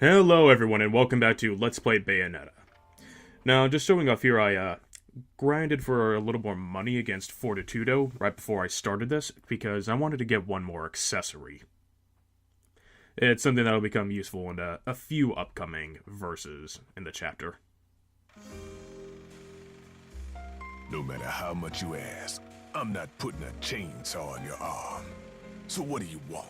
Hello everyone and welcome back to Let's Play Bayonetta. Now, just showing off here, I grinded for a little more money against Fortitudo right before I started this, because I wanted to get one more accessory. It's something that will become useful in a few upcoming verses in the chapter. No matter how much you ask, I'm not putting a chainsaw on your arm. So what do you want?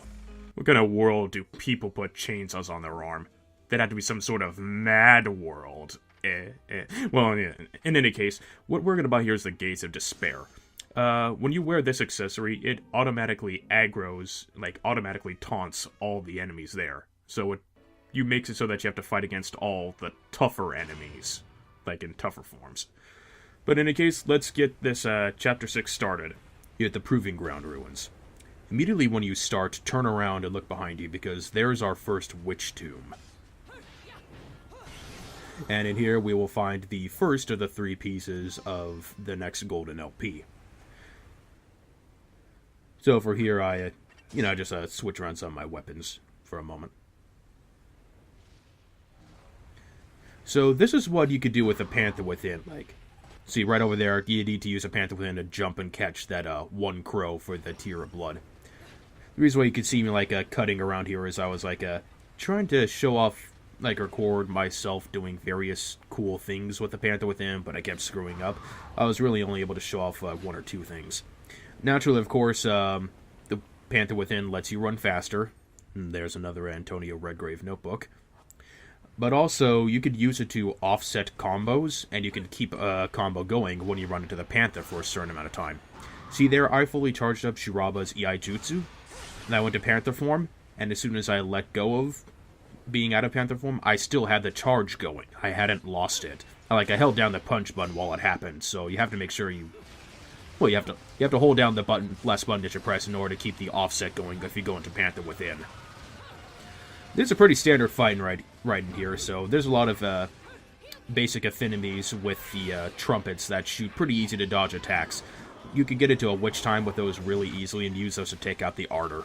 What kind of world do people put chainsaws on their arm? That'd have to be some sort of mad world. Well, in any case, what we're going to buy here is the Gates of Despair. When you wear this accessory, it automatically aggroes, automatically taunts all the enemies there. So you makes it so that you have to fight against all the tougher enemies, in tougher forms. But in any case, let's get this Chapter 6 started. Here at the Proving Ground Ruins. Immediately when you start, turn around and look behind you, because there's our first witch tomb. And in here we will find the first of the three pieces of the next golden LP. So for here I, just switch around some of my weapons for a moment. So this is what you could do with a Panther Within, see right over there, you need to use a Panther Within to jump and catch that one crow for the Tear of Blood. The reason why you could see me cutting around here is I was trying to show off, record myself doing various cool things with the Panther Within, but I kept screwing up. I was really only able to show off one or two things. Naturally, of course, the Panther Within lets you run faster. There's another Antonio Redgrave notebook. But also, you could use it to offset combos, and you can keep a combo going when you run into the Panther for a certain amount of time. See there, I fully charged up Shiraba's EI Jutsu, and I went to Panther form, and as soon as I let go of being out of Panther form, I still had the charge going. I hadn't lost it. I held down the punch button while it happened, so you have to make sure you have to hold down the last button that you press in order to keep the offset going if you go into Panther Within. This is a pretty standard fight right in here, so there's a lot of basic affinities with the trumpets that shoot pretty easy to dodge attacks. You can get into a witch time with those really easily and use those to take out the Ardor.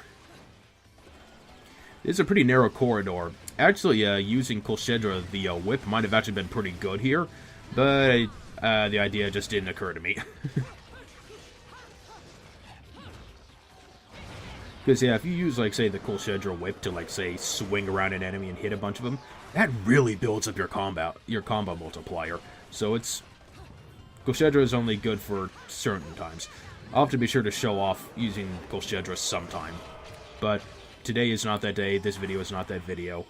This is a pretty narrow corridor. Actually, using Kolshedra, the whip, might have actually been pretty good here, but the idea just didn't occur to me. Because, yeah, if you use, say, the Kolshedra whip to, say, swing around an enemy and hit a bunch of them, that really builds up your combo multiplier. So Kolshedra is only good for certain times. I'll have to be sure to show off using Kolshedra sometime. But today is not that day, this video is not that video.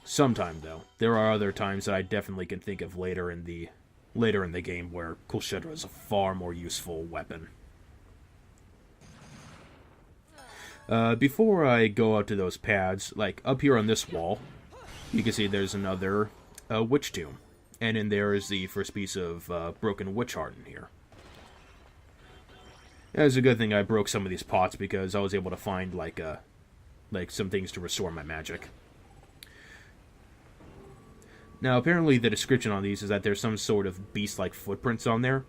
Sometime, though. There are other times that I definitely can think of later in the game where Kolshedra is a far more useful weapon. Before I go out to those pads, up here on this wall, you can see there's another witch tomb. And in there is the first piece of broken witch heart in here. It's a good thing I broke some of these pots, because I was able to find, some things to restore my magic. Now, apparently the description on these is that there's some sort of beast-like footprints on there.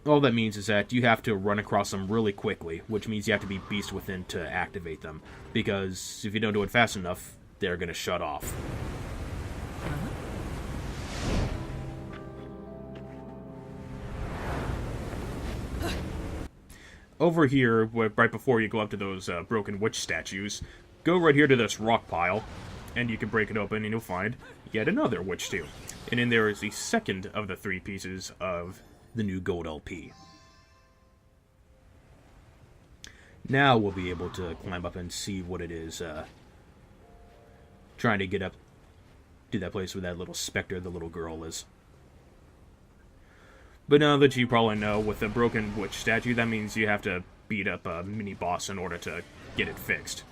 All that means is that you have to run across them really quickly, which means you have to be Beast Within to activate them, because if you don't do it fast enough, they're going to shut off. Over here, right before you go up to those broken witch statues, go right here to this rock pile, and you can break it open and you'll find yet another witch tomb. And in there is the second of the three pieces of the new gold LP. Now we'll be able to climb up and see what it is, trying to get up to that place where that little specter, the little girl, is. But now that you probably know, with the broken witch statue, that means you have to beat up a mini-boss in order to get it fixed.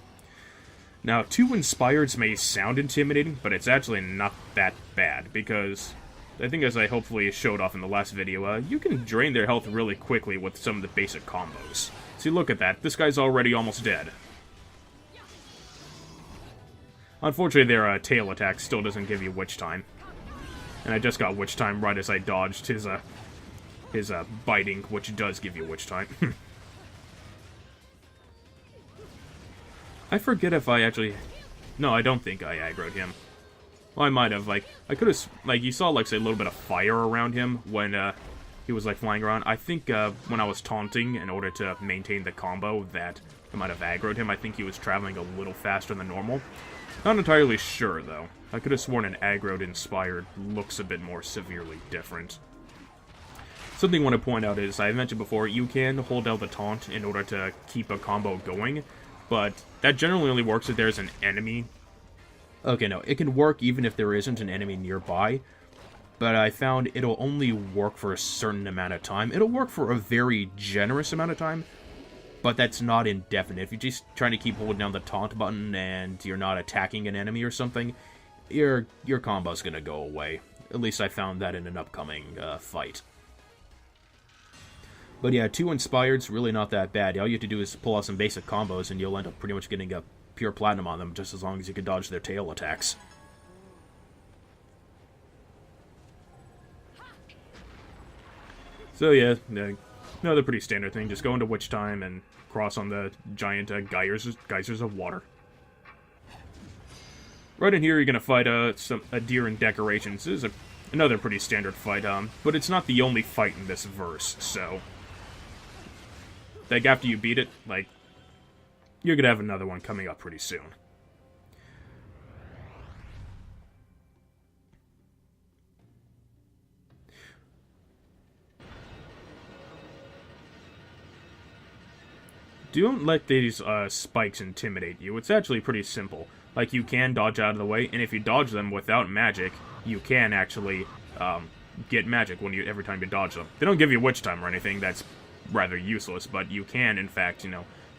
Now, 2 Inspireds may sound intimidating, but it's actually not that bad, because I think, as I hopefully showed off in the last video, you can drain their health really quickly with some of the basic combos. See, look at that. This guy's already almost dead. Unfortunately, their tail attack still doesn't give you witch time. And I just got witch time right as I dodged his biting, which does give you witch time. I forget if I actually... No, I don't think I aggroed him. Well, I might have, like, I could have, like, you saw, like, say, a little bit of fire around him when, he was, like, flying around. I think, when I was taunting in order to maintain the combo, that I might have aggroed him. I think he was traveling a little faster than normal. Not entirely sure, though. I could have sworn an aggroed Inspired looks a bit more severely different. Something I want to point out is, I mentioned before, you can hold out the taunt in order to keep a combo going, but that generally only works if there's an enemy. Okay, no, it can work even if there isn't an enemy nearby, but I found it'll only work for a certain amount of time. It'll work for a very generous amount of time, but that's not indefinite. If you're just trying to keep holding down the taunt button and you're not attacking an enemy or something, your combo's gonna go away. At least I found that in an upcoming fight. But yeah, 2 Inspired's really not that bad. All you have to do is pull out some basic combos and you'll end up pretty much getting a pure platinum on them, just as long as you can dodge their tail attacks. So yeah, another pretty standard thing. Just go into Witch Time and cross on the giant geysers of water. Right in here, you're gonna fight a deer in decorations. This is another pretty standard fight, but it's not the only fight in this verse. So, like after you beat it, like you're gonna have another one coming up pretty soon. Don't let these spikes intimidate you. It's actually pretty simple. Like, you can dodge out of the way, and if you dodge them without magic, you can actually get magic every time you dodge them. They don't give you Witch Time or anything. That's rather useless, but you can, in fact,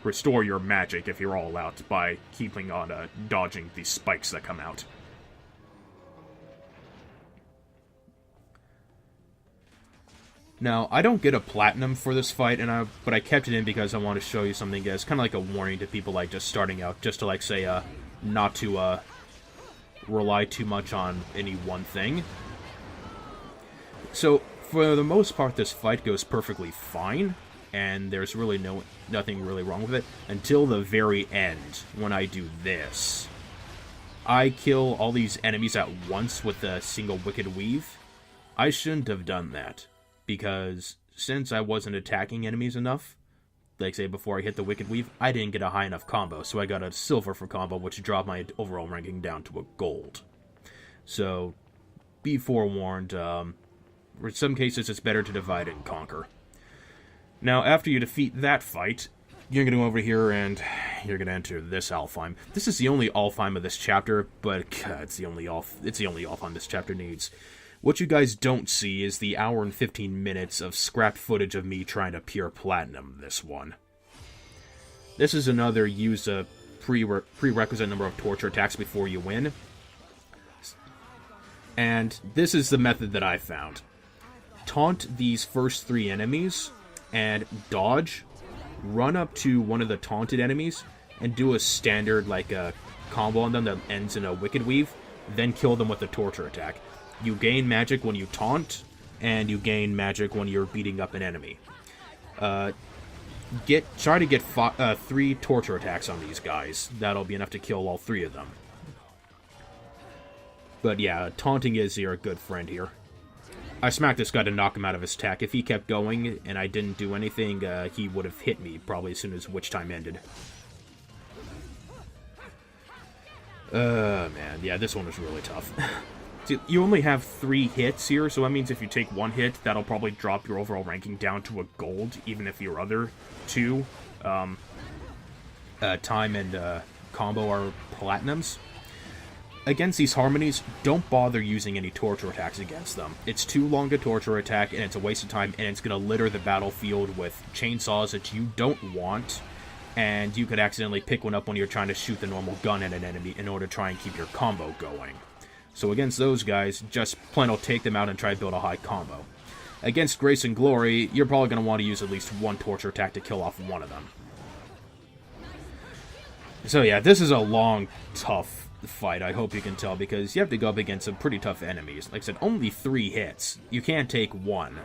restore your magic if you're all out by keeping on dodging these spikes that come out. Now, I don't get a platinum for this fight, but I kept it in because I want to show you something as kind of like a warning to people like just starting out, just to like say not to rely too much on any one thing. So, for the most part, this fight goes perfectly fine, and there's really nothing really wrong with it, until the very end, when I do this. I kill all these enemies at once with a single Wicked Weave. I shouldn't have done that, because since I wasn't attacking enemies enough, like say before I hit the Wicked Weave, I didn't get a high enough combo, so I got a silver for combo, which dropped my overall ranking down to a gold. So, be forewarned, in some cases it's better to divide and conquer. Now, after you defeat that fight, you're going to go over here and you're going to enter this Alfheim. This is the only Alfheim of this chapter, but God, it's the only Alfheim this chapter needs. What you guys don't see is the hour and 15 minutes of scrapped footage of me trying to pure platinum this one. This is another use a prerequisite number of torture attacks before you win. And this is the method that I found. Taunt these first 3 enemies, and dodge, run up to one of the taunted enemies, and do a standard, like, a combo on them that ends in a Wicked Weave, then kill them with a torture attack. You gain magic when you taunt, and you gain magic when you're beating up an enemy. Try to get 3 torture attacks on these guys. That'll be enough to kill all 3 of them. But yeah, taunting is your good friend here. I smacked this guy to knock him out of his attack. If he kept going and I didn't do anything, he would have hit me probably as soon as Witch Time ended. Man, yeah, this one was really tough. See, you only have 3 hits here, so that means if you take 1 hit, that'll probably drop your overall ranking down to a gold, even if your other 2, time and combo are platinums. Against these harmonies, don't bother using any torture attacks against them. It's too long to torture attack, and it's a waste of time, and it's going to litter the battlefield with chainsaws that you don't want, and you could accidentally pick one up when you're trying to shoot the normal gun at an enemy in order to try and keep your combo going. So against those guys, just plain old take them out and try to build a high combo. Against Grace and Glory, you're probably going to want to use at least 1 torture attack to kill off one of them. So yeah, this is a long, tough fight, I hope you can tell, because you have to go up against some pretty tough enemies. Like I said, only 3 hits. You can't take 1.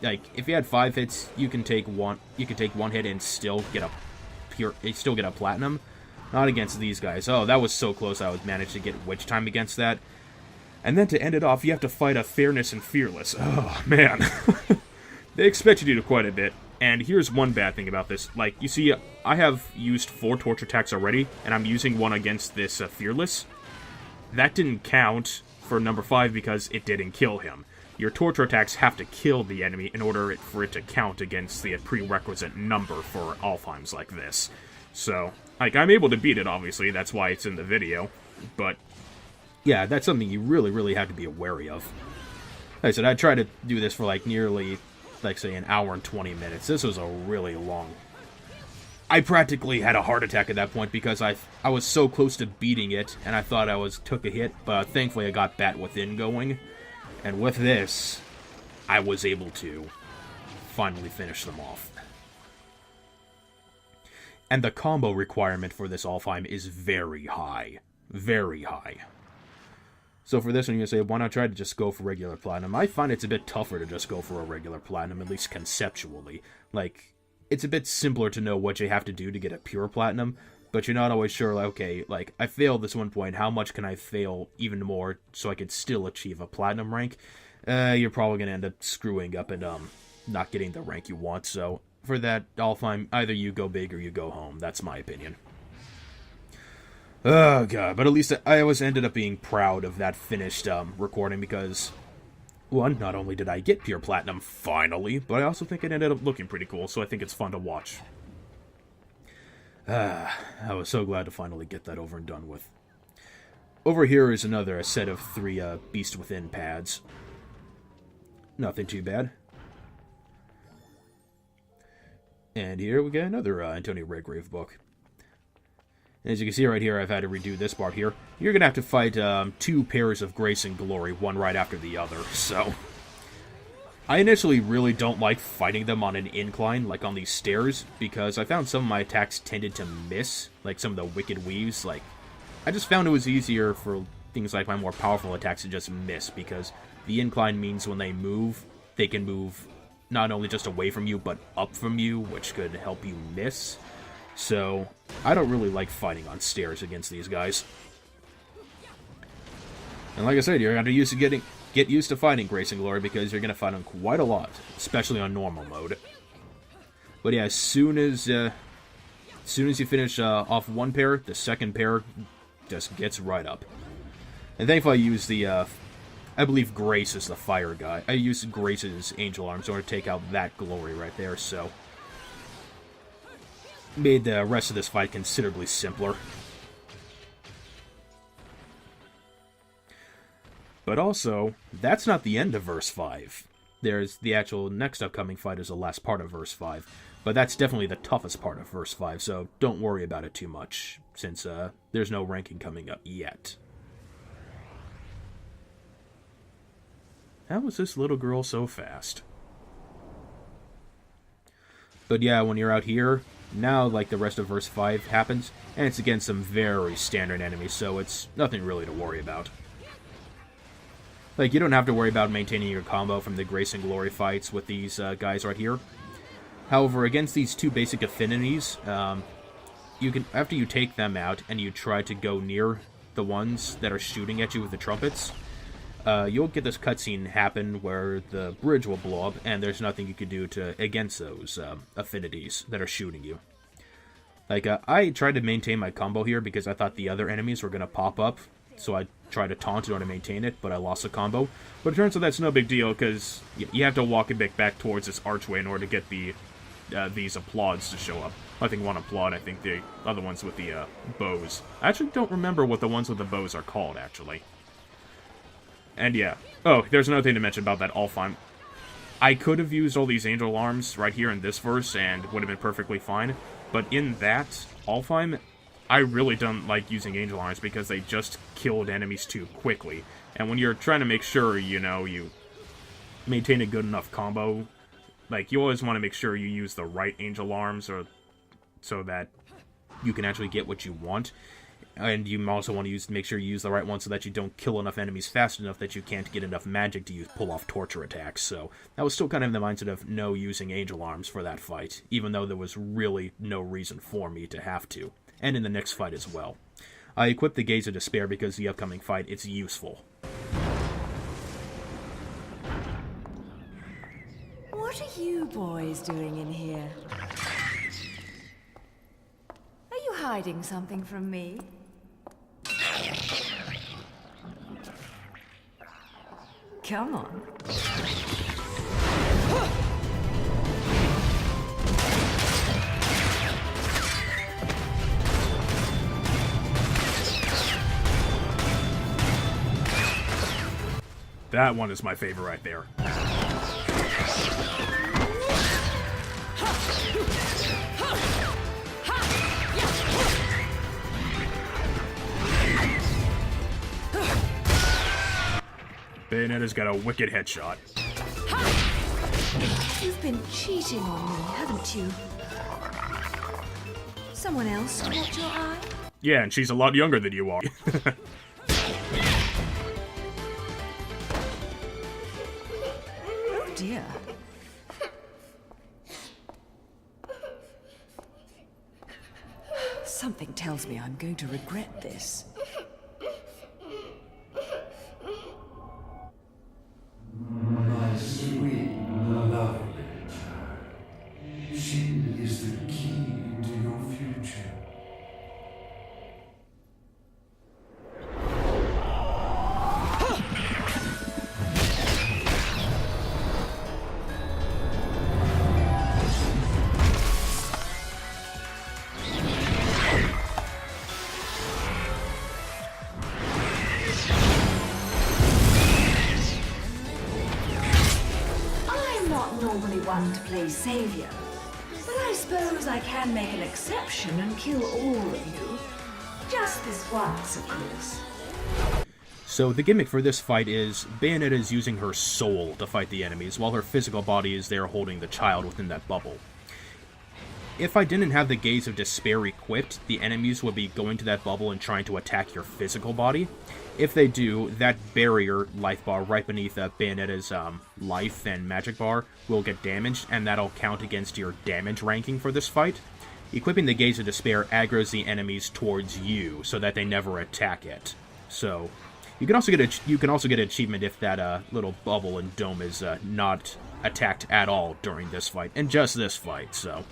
Like, if you had 5 hits, you can take 1 hit and still get a platinum. Not against these guys. Oh, that was so close I would manage to get Witch Time against that. And then to end it off, you have to fight a Fairness and Fearless. Oh, man. They expect you to do quite a bit. And here's one bad thing about this. Like, you see, I have used 4 torture attacks already, and I'm using one against this Fearless. That didn't count for number 5 because it didn't kill him. Your torture attacks have to kill the enemy in order for it to count against the prerequisite number for Alfheims like this. So, like, I'm able to beat it, obviously. That's why it's in the video. But yeah, that's something you really, really have to be wary of. Like I said, I tried to do this for, like, nearly, like, say, an hour and 20 minutes. This was a really long... I practically had a heart attack at that point because I was so close to beating it, and I thought I took a hit, but thankfully I got Bat Within going. And with this, I was able to finally finish them off. And the combo requirement for this Alfheim is very high. Very high. So for this one, you're going to say, why not try to just go for regular platinum? I find it's a bit tougher to just go for a regular platinum, at least conceptually. Like, it's a bit simpler to know what you have to do to get a pure platinum, but you're not always sure, like, okay, like, I failed this one point, how much can I fail even more so I could still achieve a platinum rank? You're probably going to end up screwing up and, not getting the rank you want, so for that, Alfheim, either you go big or you go home. That's my opinion. Oh, God, but at least I always ended up being proud of that finished recording because, one, not only did I get pure platinum finally, but I also think it ended up looking pretty cool, so I think it's fun to watch. I was so glad to finally get that over and done with. Over here is another set of 3 Beast Within pads. Nothing too bad. And here we get another Antonio Redgrave book. As you can see right here, I've had to redo this part here. You're going to have to fight 2 pairs of Grace and Glory, one right after the other, so... I initially really don't like fighting them on an incline, like on these stairs, because I found some of my attacks tended to miss, like some of the Wicked Weaves, like... I just found it was easier for things like my more powerful attacks to just miss, because the incline means when they move, they can move not only just away from you, but up from you, which could help you miss. So, I don't really like fighting on stairs against these guys. And like I said, you're going to get used to fighting Grace and Glory because you're going to fight them quite a lot, especially on normal mode. But yeah, as soon as you finish off one pair, the second pair just gets right up. And thankfully I use the, I believe Grace is the fire guy. I used Grace's Angel Arms in order to take out that Glory right there, so... made the rest of this fight considerably simpler. But also, that's not the end of Verse 5. There's the actual next upcoming fight is the last part of Verse 5. But that's definitely the toughest part of Verse 5, so don't worry about it too much, since there's no ranking coming up yet. How was this little girl so fast? But yeah, when you're out here, now like the rest of Verse 5 happens, and it's against some very standard enemies, so it's nothing really to worry about. Like, you don't have to worry about maintaining your combo from the Grace and Glory fights with these guys right here. However, against these 2 basic affinities, you can, after you take them out and you try to go near the ones that are shooting at you with the trumpets, you'll get this cutscene happen where the bridge will blow up, and there's nothing you can do against those affinities that are shooting you. Like, I tried to maintain my combo here because I thought the other enemies were going to pop up, so I tried to taunt in order to maintain it, but I lost the combo. But it turns out that's no big deal, because you have to walk a bit back towards this archway in order to get these applauds to show up. I think one applaud, I think the other ones with the bows. I actually don't remember what the ones with the bows are called, actually. And yeah. Oh, there's another thing to mention about that Alfheim. I could have used all these angel arms right here in this verse and would have been perfectly fine. But in that Alfheim, I really don't like using angel arms because they just killed enemies too quickly. And when you're trying to make sure, you know, you maintain a good enough combo, like, you always want to make sure you use the right angel arms or so that you can actually get what you want. And you also want to make sure you use the right one so that you don't kill enough enemies fast enough that you can't get enough magic to pull off torture attacks. So that was still kind of in the mindset of no using angel arms for that fight, even though there was really no reason for me to have to. And in the next fight as well. I equipped the Gaze of Despair because the upcoming fight, it's useful. What are you boys doing in here? Are you hiding something from me? Come on. That one is my favorite right there. Bayonetta's got a wicked headshot. You've been cheating on me, haven't you? Someone else caught your eye? Yeah, and she's a lot younger than you are. Oh dear. Something tells me I'm going to regret this. My sweet, lovely child. She is the key to your future. Normally one to play savior, but I suppose I can make an exception and kill all of you. Just this once, of course. So the gimmick for this fight is Bayonetta is using her soul to fight the enemies, while her physical body is there holding the child within that bubble. If I didn't have the Gaze of Despair equipped, the enemies would be going to that bubble and trying to attack your physical body. If they do, that barrier life bar right beneath Bayonetta's life and magic bar will get damaged, and that'll count against your damage ranking for this fight. Equipping the Gaze of Despair aggroes the enemies towards you, so that they never attack it. So, you can also get an achievement if that little bubble and dome is not attacked at all during this fight, and just this fight, so.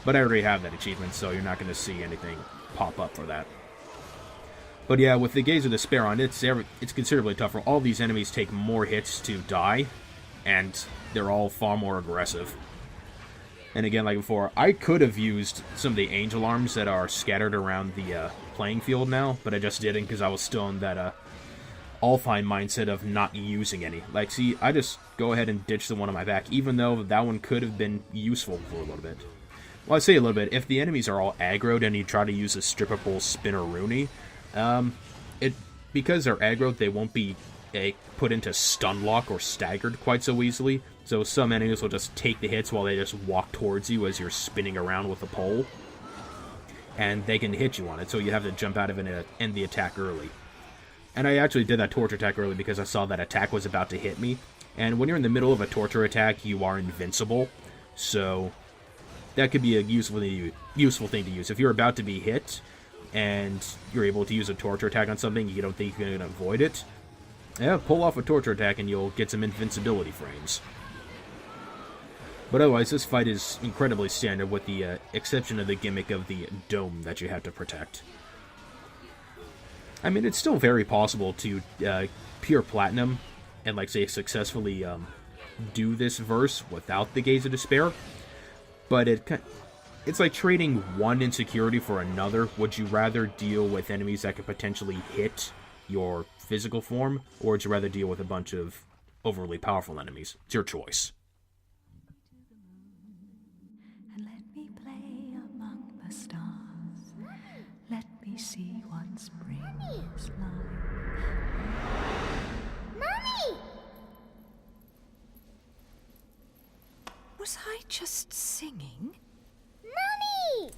But I already have that achievement, so you're not going to see anything pop up for that. But yeah, with the Gaze of Despair on, it's considerably tougher. All these enemies take more hits to die, and they're all far more aggressive. And again, like before, I could have used some of the angel arms that are scattered around the playing field now, but I just didn't because I was still in that Alfheim mindset of not using any. Like, see, I just go ahead and ditch the one on my back, even though that one could have been useful for a little bit. Well, I say a little bit, if the enemies are all aggroed and you try to use a strippable spinner-rooney, because they're aggroed, they won't be put into stun lock or staggered quite so easily. So some enemies will just take the hits while they just walk towards you as you're spinning around with a pole. And they can hit you on it, so you have to jump out of it and end the attack early. And I actually did that torture attack early because I saw that attack was about to hit me. And when you're in the middle of a torture attack, you are invincible. So that could be a useful thing to use. If you're about to be hit, and you're able to use a torture attack on something, you don't think you're going to avoid it, yeah, pull off a torture attack and you'll get some invincibility frames. But otherwise, this fight is incredibly standard with the exception of the gimmick of the dome that you have to protect. I mean, it's still very possible to pure platinum and, like, say, successfully do this verse without the Gaze of Despair, but it's like trading one insecurity for another. Would you rather deal with enemies that could potentially hit your physical form, or would you rather deal with a bunch of overly powerful enemies? It's your choice. And let me play among the stars. Let me see what spring is like. Mommy! Was I just singing? Mommy!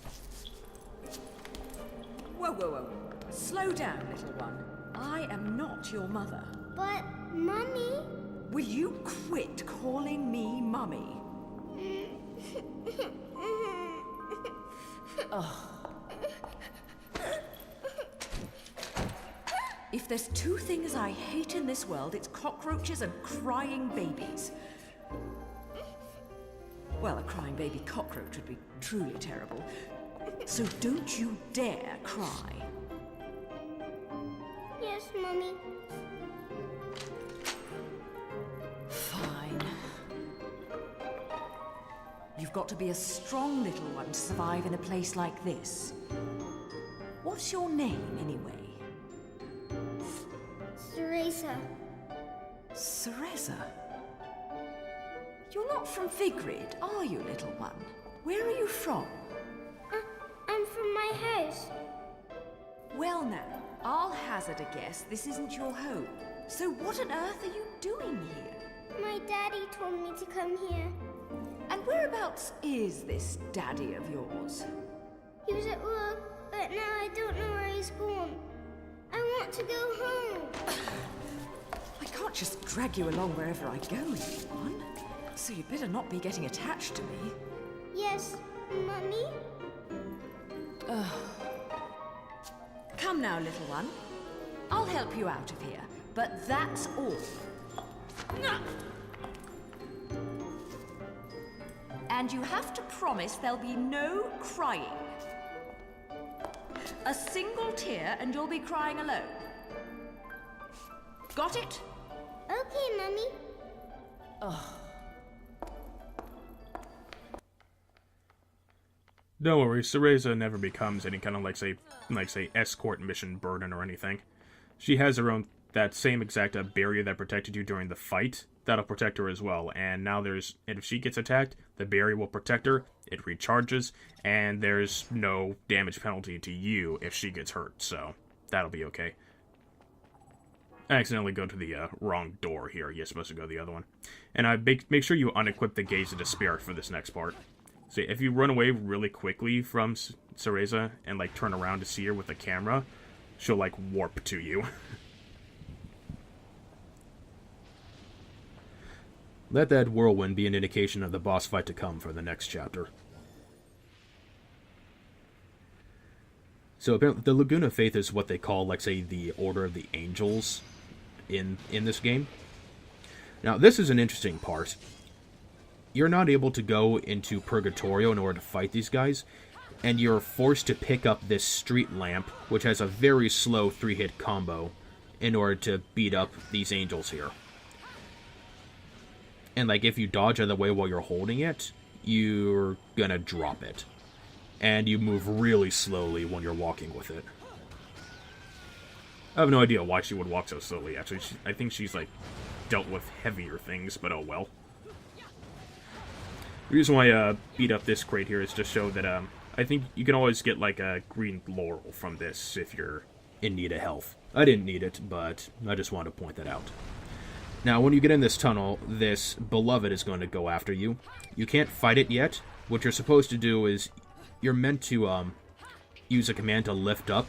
Whoa, whoa, whoa. Slow down, little one. I am not your mother. But, Mommy... Will you quit calling me Mummy? Oh. If there's two things I hate in this world, it's cockroaches and crying babies. Well, a crying baby cockroach would be truly terrible. So don't you dare cry. Yes, Mommy. Fine. You've got to be a strong little one to survive in a place like this. What's your name, anyway? Cereza. Cereza? You're not from Vigrid, are you, little one? Where are you from? I'm from my house. Well now, I'll hazard a guess this isn't your home. So what on earth are you doing here? My daddy told me to come here. And whereabouts is this daddy of yours? He was at work, but now I don't know where he's gone. I want to go home. I can't just drag you along wherever I go, little one. So you'd better not be getting attached to me. Yes, Mommy? Come now, little one. I'll help you out of here, but that's all. And you have to promise there'll be no crying. A single tear and you'll be crying alone. Got it? Okay, Mommy. Don't worry, Cereza never becomes any kind of like say escort mission burden or anything. She has her own that same exact barrier that protected you during the fight. That'll protect her as well. And now and if she gets attacked, the barrier will protect her. It recharges, and there's no damage penalty to you if she gets hurt. So that'll be okay. I accidentally go to the wrong door here. You're supposed to go the other one. And I make sure you unequip the Gaze of Despair for this next part. So if you run away really quickly from Cereza and like turn around to see her with the camera, she'll like warp to you. Let that whirlwind be an indication of the boss fight to come for the next chapter. So apparently the Laguna Faith is what they call, like, say, the Order of the Angels in this game. Now, this is an interesting part. You're not able to go into Purgatorio in order to fight these guys, and you're forced to pick up this street lamp, which has a very slow 3-hit combo, in order to beat up these angels here. And, like, if you dodge out of the way while you're holding it, you're gonna drop it. And you move really slowly when you're walking with it. I have no idea why she would walk so slowly, actually. I think she's, like, dealt with heavier things, but oh well. The reason why I beat up this crate here is to show that I think you can always get, like, a green laurel from this if you're in need of health. I didn't need it, but I just wanted to point that out. Now, when you get in this tunnel, this Beloved is going to go after you. You can't fight it yet. What you're supposed to do is, you're meant to use a command to lift up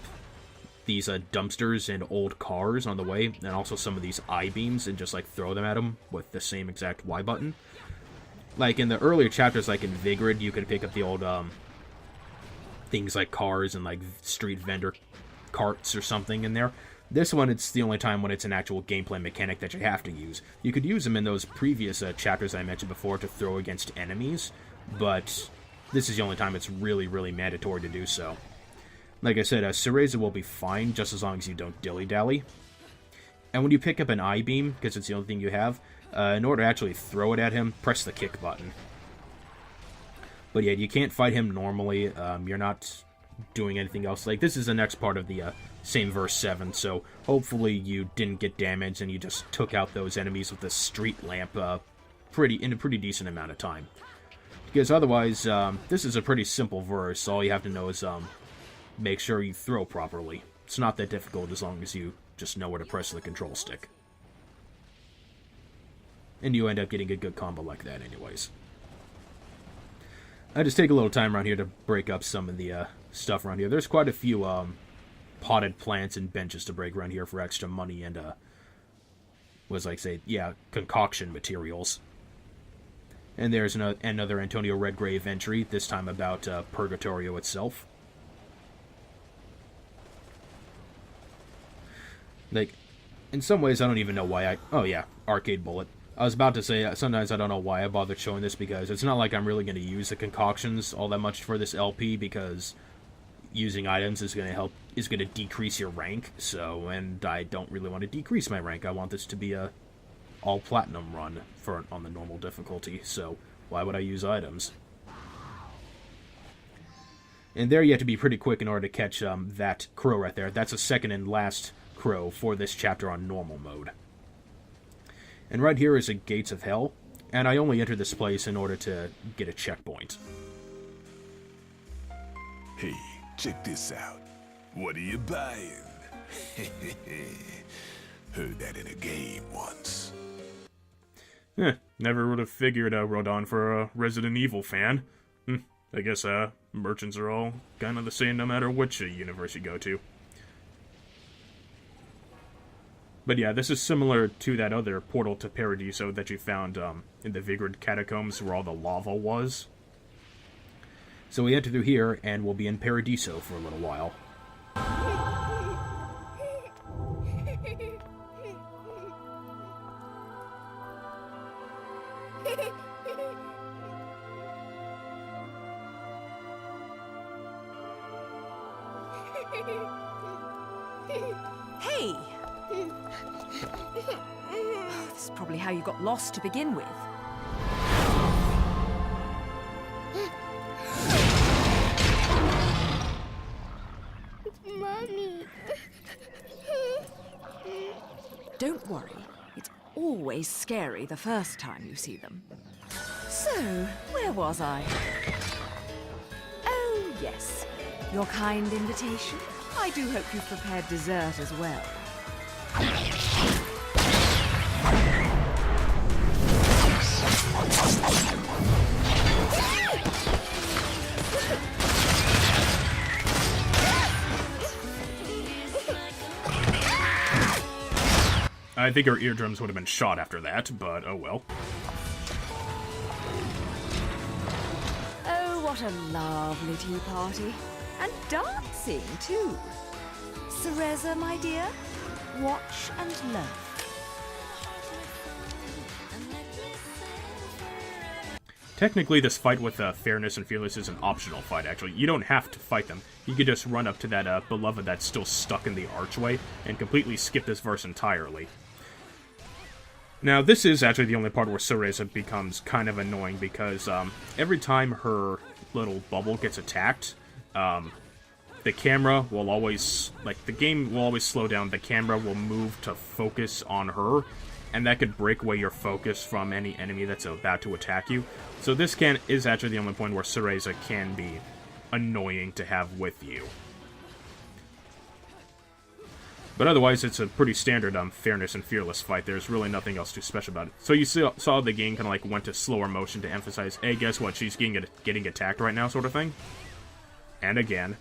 these dumpsters and old cars on the way, and also some of these I-beams, and just, like, throw them at them with the same exact Y button. Like, in the earlier chapters, like in Vigrid, you could pick up the old things like cars and, like, street vendor carts or something in there. This one, it's the only time when it's an actual gameplay mechanic that you have to use. You could use them in those previous chapters I mentioned before to throw against enemies, but this is the only time it's really, really mandatory to do so. Like I said, Cereza will be fine just as long as you don't dilly-dally. And when you pick up an I-beam, because it's the only thing you have, in order to actually throw it at him, press the kick button. But yeah, you can't fight him normally. You're not doing anything else. Like, this is the next part of the same verse 7, so hopefully you didn't get damaged and you just took out those enemies with the street lamp in a pretty decent amount of time. Because otherwise, this is a pretty simple verse. All you have to know is make sure you throw properly. It's not that difficult as long as you just know where to press the control stick. And you end up getting a good combo like that anyways. I just take a little time around here to break up some of the stuff around here. There's quite a few potted plants and benches to break around here for extra money and concoction materials. And there's another Antonio Redgrave entry, this time about Purgatorio itself. Like, in some ways I don't even know why oh yeah, arcade bullet. I was about to say, sometimes I don't know why I bothered showing this, because it's not like I'm really going to use the concoctions all that much for this LP, because using items is going to decrease your rank, so, and I don't really want to decrease my rank. I want this to be a all platinum run on the normal difficulty, so why would I use items? And there you have to be pretty quick in order to catch that crow right there. That's the second and last crow for this chapter on normal mode. And right here is the Gates of Hell, and I only entered this place in order to get a checkpoint. Hey, check this out. What are you buying? Heard that in a game once. Never would have figured Rodon for a Resident Evil fan. I guess merchants are all kind of the same no matter which universe you go to. But yeah, this is similar to that other portal to Paradiso that you found in the Vigrid Catacombs where all the lava was. So we enter through here, and we'll be in Paradiso for a little while. Hey! Oh, this is probably how you got lost to begin with. Mommy. Don't worry. It's always scary the first time you see them. So, where was I? Oh, yes. Your kind invitation. I do hope you've prepared dessert as well. I think our eardrums would have been shot after that, but oh well. Oh, what a lovely tea party. And dancing, too. Cereza, my dear, watch and learn. Technically, this fight with Fairness and Fearless is an optional fight, actually. You don't have to fight them. You could just run up to that beloved that's still stuck in the archway and completely skip this verse entirely. Now, this is actually the only part where Cereza becomes kind of annoying, because every time her little bubble gets attacked, the camera will always, the game will always slow down. The camera will move to focus on her, and that could break away your focus from any enemy that's about to attack you. So this is actually the only point where Cereza can be annoying to have with you. But otherwise, it's a pretty standard Fairness and Fearless fight. There's really nothing else too special about it. So you saw the game kind of went to slower motion to emphasize, hey, guess what, she's getting attacked right now, sort of thing. And again.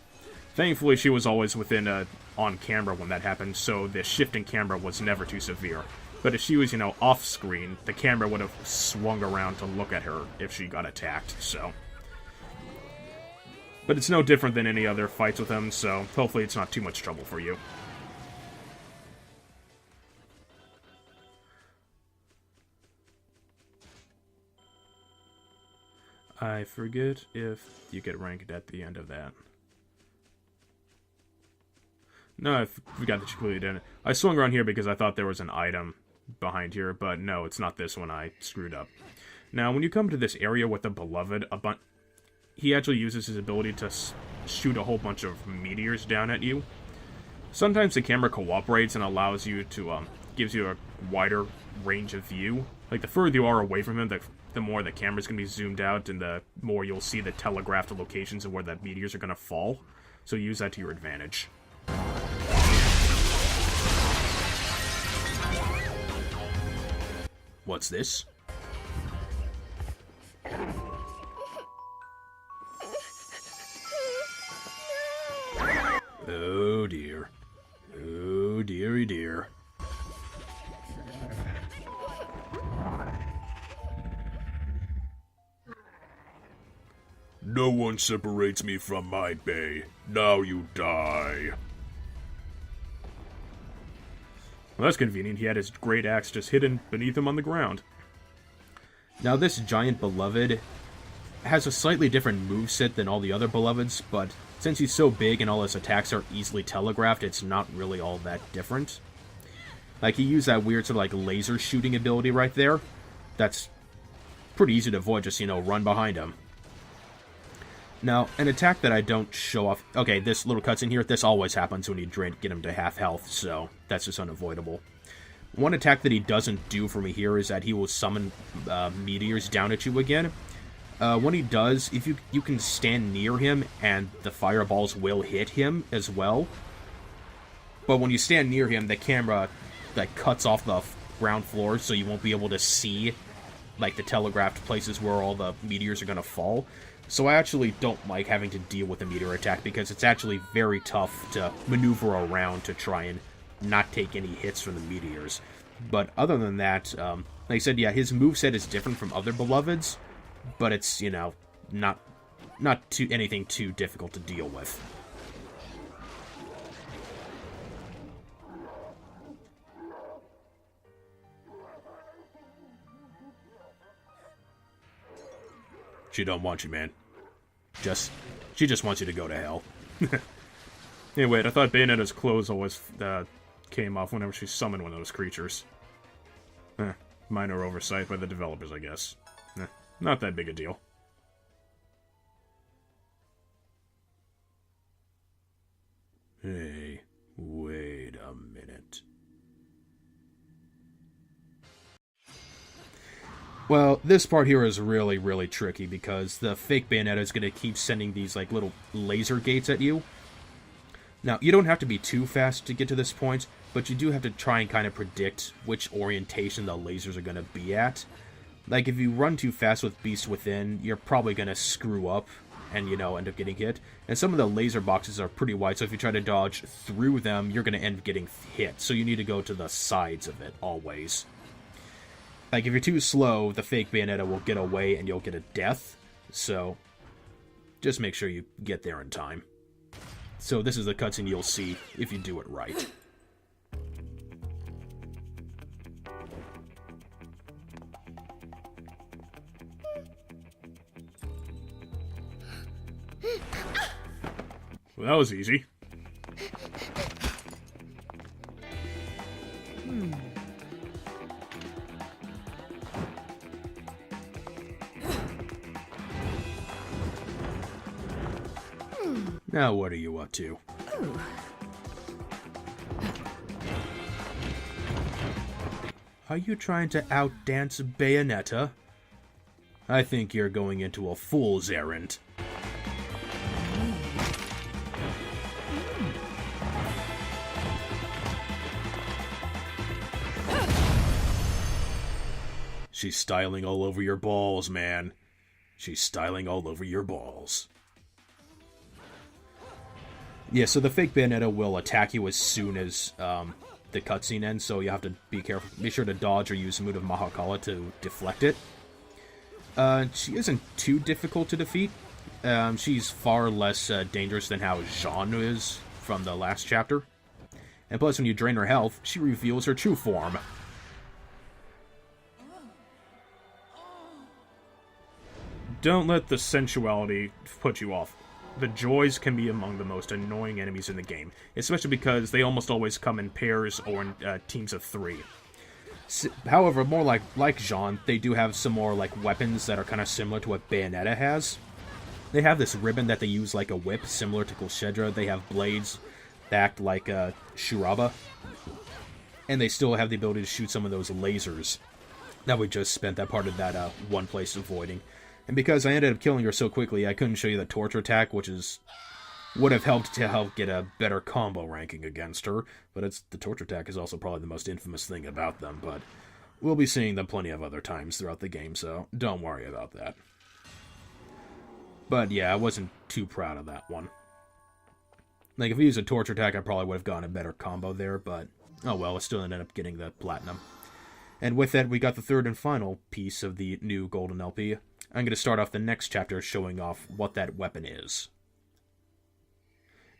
Thankfully, she was always within on camera when that happened, so the shifting camera was never too severe. But if she was, off screen, the camera would have swung around to look at her if she got attacked, so. But it's no different than any other fights with him, so hopefully it's not too much trouble for you. I forget if you get ranked at the end of that. No, I forgot that you completely didn't. I swung around here because I thought there was an item behind here, but no, it's not this one. I screwed up. Now, when you come to this area with the Beloved, he actually uses his ability to shoot a whole bunch of meteors down at you. Sometimes the camera cooperates and allows you to, gives you a wider range of view. Like, the further you are away from him, the more the camera's going to be zoomed out, and the more you'll see the telegraphed locations of where the meteors are going to fall. So use that to your advantage. What's this? Oh dear. Oh dearie dear. No one separates me from my bay. Now you die. Well, that's convenient. He had his great axe just hidden beneath him on the ground. Now, this giant beloved has a slightly different moveset than all the other beloveds, but since he's so big and all his attacks are easily telegraphed, it's not really all that different. Like, he used that weird sort of, like, laser shooting ability right there. That's pretty easy to avoid, just, you know, run behind him. Now, an attack that I don't show off... Okay, this little cutscene here, this always happens when you get him to half health, so that's just unavoidable. One attack that he doesn't do for me here is that he will summon meteors down at you again. When he does, if you can stand near him, and the fireballs will hit him as well. But when you stand near him, the camera like cuts off the ground floor, so you won't be able to see like the telegraphed places where all the meteors are going to fall. So I actually don't like having to deal with a meteor attack, because it's actually very tough to maneuver around to try and not take any hits from the meteors. But other than that, like I said, yeah, his moveset is different from other beloveds, but it's, you know, not anything too difficult to deal with. She don't want you, man. She just wants you to go to hell. Hey, wait, I thought Bayonetta's clothes always came off whenever she summoned one of those creatures. Minor oversight by the developers, I guess. Not that big a deal. Hey, wait a minute. Well, this part here is really, really tricky, because the fake Bayonetta is going to keep sending these, like, little laser gates at you. Now, you don't have to be too fast to get to this point, but you do have to try and kind of predict which orientation the lasers are going to be at. Like, if you run too fast with Beast Within, you're probably going to screw up and, you know, end up getting hit. And some of the laser boxes are pretty wide, so if you try to dodge through them, you're going to end up getting hit. So you need to go to the sides of it, always. Like, if you're too slow, the fake Bayonetta will get away and you'll get a death. So, just make sure you get there in time. So this is the cutscene you'll see if you do it right. Well, that was easy. Now what are you up to? Are you trying to outdance Bayonetta? I think you're going into a fool's errand. She's styling all over your balls, man. She's styling all over your balls. Yeah, so the fake Bayonetta will attack you as soon as the cutscene ends, so you have to be careful. Be sure to dodge or use Mood of Mahakala to deflect it. She isn't too difficult to defeat. She's far less dangerous than how Jeanne is from the last chapter. And plus, when you drain her health, she reveals her true form. Don't let the sensuality put you off. The joys can be among the most annoying enemies in the game, especially because they almost always come in pairs or in teams of 3. However, more like Jeanne, they do have some more like weapons that are kind of similar to what Bayonetta has. They have this ribbon that they use like a whip, similar to Colchedra. They have blades that act like Shuraba. And they still have the ability to shoot some of those lasers that we just spent that part of that one place avoiding. And because I ended up killing her so quickly, I couldn't show you the torture attack, which would have helped to help get a better combo ranking against her. But the torture attack is also probably the most infamous thing about them. But we'll be seeing them plenty of other times throughout the game, so don't worry about that. But yeah, I wasn't too proud of that one. Like, if I used a torture attack, I probably would have gotten a better combo there, but oh well, I still ended up getting the platinum. And with that, we got the third and final piece of the new Golden LP. I'm going to start off the next chapter showing off what that weapon is.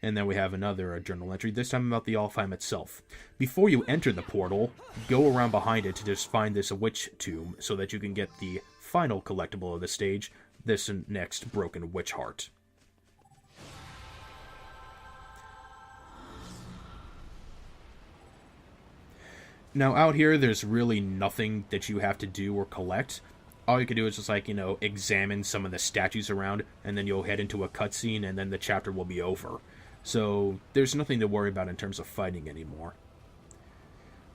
And then we have another journal entry, this time about the Alfheim itself. Before you enter the portal, go around behind it to just find this witch tomb so that you can get the final collectible of the stage, this next broken witch heart. Now, out here, there's really nothing that you have to do or collect. All you can do is just, like, examine some of the statues around, and then you'll head into a cutscene, and then the chapter will be over. So, there's nothing to worry about in terms of fighting anymore.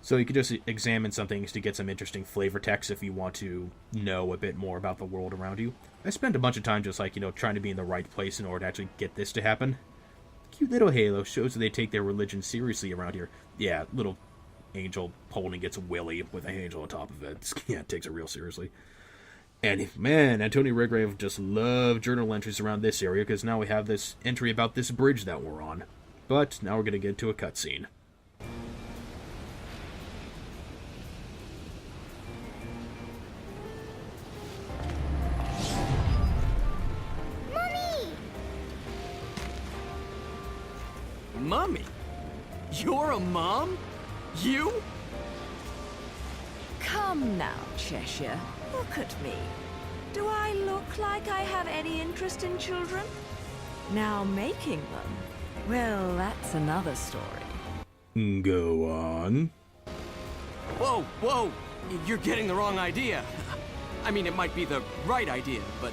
So you can just examine some things to get some interesting flavor text if you want to know a bit more about the world around you. I spent a bunch of time just, like, trying to be in the right place in order to actually get this to happen. Cute little halo shows that they take their religion seriously around here. Yeah, little angel holding its willy with an angel on top of it. Yeah, it takes it real seriously. And, man, Antonio Redgrave just loved journal entries around this area, because now we have this entry about this bridge that we're on. But now we're going to get into a cutscene. Mummy? You're a mom? You? Come now, Cheshire. Look at me. Do I look like I have any interest in children? Now making them, well, that's another story. Go on. Whoa, whoa! You're getting the wrong idea. I mean, it might be the right idea, but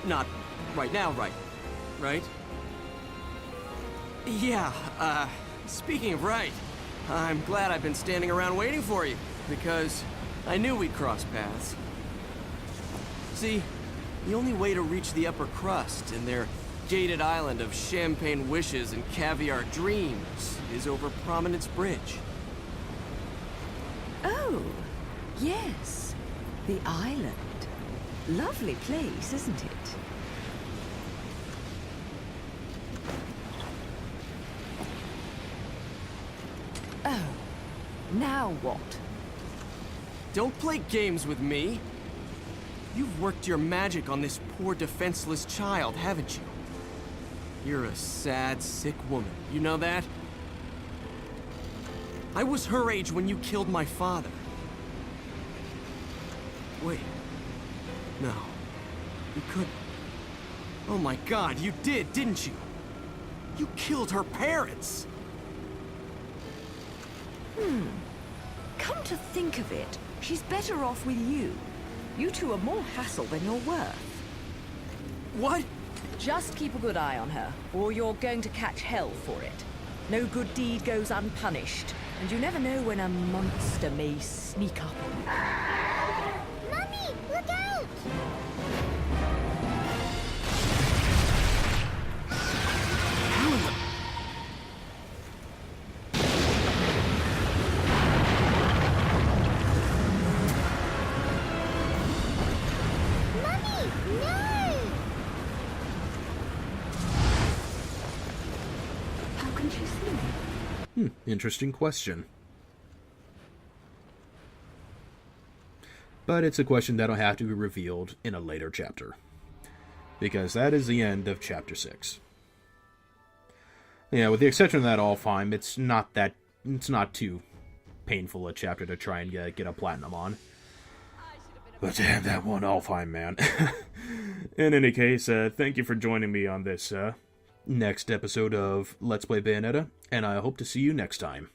not right now, right? Yeah, speaking of right, I'm glad I've been standing around waiting for you, because I knew we'd cross paths. See, the only way to reach the upper crust in their gated island of champagne wishes and caviar dreams is over Prominence Bridge. Oh, yes. The island. Lovely place, isn't it? Oh, now what? Don't play games with me. You've worked your magic on this poor defenseless child, haven't you? You're a sad, sick woman. You know that? I was her age when you killed my father. Wait. No. You couldn't. Oh my God, you did, didn't you? You killed her parents! Come to think of it, she's better off with you. You two are more hassle than you're worth. What? Just keep a good eye on her, or you're going to catch hell for it. No good deed goes unpunished, and you never know when a monster may sneak up on you. Mummy, look out! How in the... Mummy, no! How can she see? Interesting question. But it's a question that'll have to be revealed in a later chapter. Because that is the end of Chapter 6. Yeah, with the exception of that Alfheim, it's not too painful a chapter to try and get a platinum on. But damn, that one Alfheim, man. In any case, thank you for joining me on this next episode of Let's Play Bayonetta, and I hope to see you next time.